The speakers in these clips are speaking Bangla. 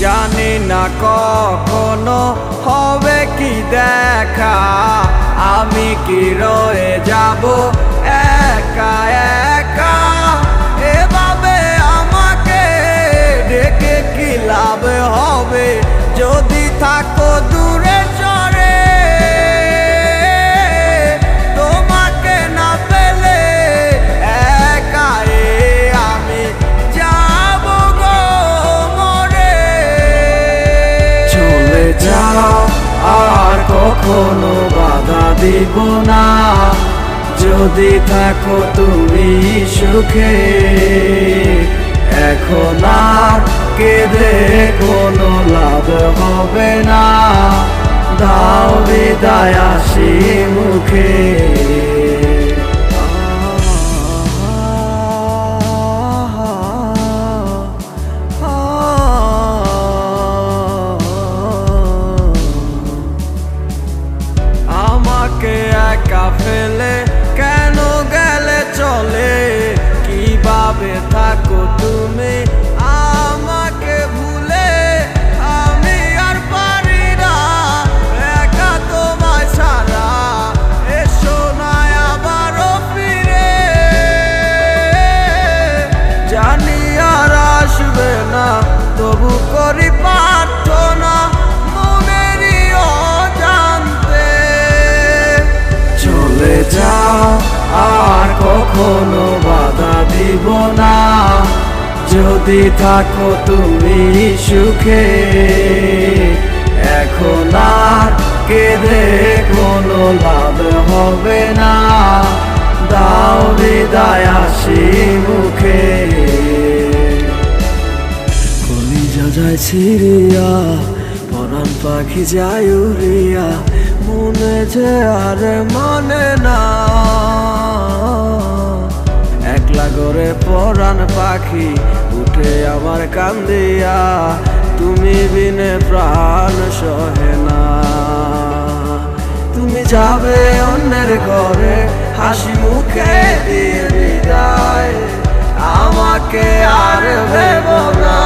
জানি না কখনো হবে কি দেখা, আমি কি রয়ে যাব একা একা। এভাবে আমাকে ডেকে কি লাভ হবে যদি থাকো দূরে চরে। তোমাকে না পেলে একা আমি যাব গো মরে। চলে যাও আর কখনো বাধা দিব না, যদি থাকো তুমি সুখে। এখন আর কেঁদে কোনো লাভ হবে না, দাও বিদায় হাসি মুখে। আমাকে একা ফেলে কেন গেলে চলে, কিভাবে থাকো তুমি আমাকে ভুলে। আমি আর পারি না একা তোমায় ছাড়া, এসো না আবারও ফিরে। জানি আর আসবে না তবু করি প্রার্থনা মনেরই অজান্তে। চলে যাও আর কখনো বাধা দিব না, যদি থাকো তুমি সুখে। এখন আর কেঁদে কোনো লাভ হবে না, দাও বিদায় হাসি মুখে। কলিজা যায় ছিড়িয়া, পরাণ পাখি যায় উড়িয়া, মনে যে আর মানে না। একলা করে পরাণ পাখি উঠে আমার কান্দিয়া, তুমি বিনে প্রাণ সহে না। তুমি যাবে অন্যের ঘরে হাসি মুখে দিয়ে বিদায়, আমাকে আর ভেব না।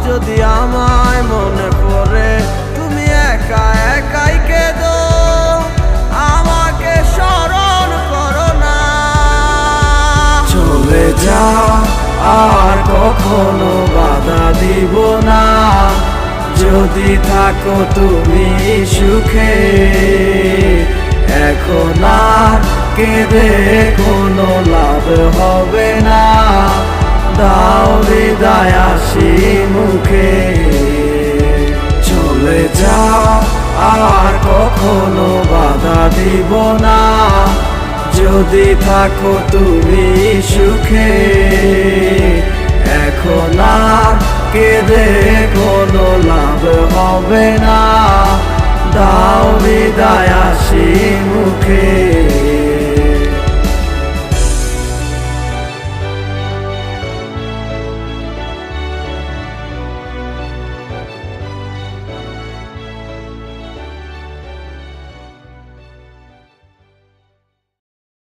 যদি আমায় মনে পড়ে তুমি একা একাই কেঁদো, আমাকে স্মরণ করো না। চলে যাও আর কখনো বাধা দিব না, যদি থাকো তুমি সুখে। এখন আর কেঁদে কোনো লাভ হবে না, দাও বিদায় হাসি মুখে। চলে যাও আর কখনো বাধা দিব না, যদি থাকো তুমি সুখে। এখন আর কেঁদে কোনো লাভ হবে না, দাও বিদায় হাসি মুখে।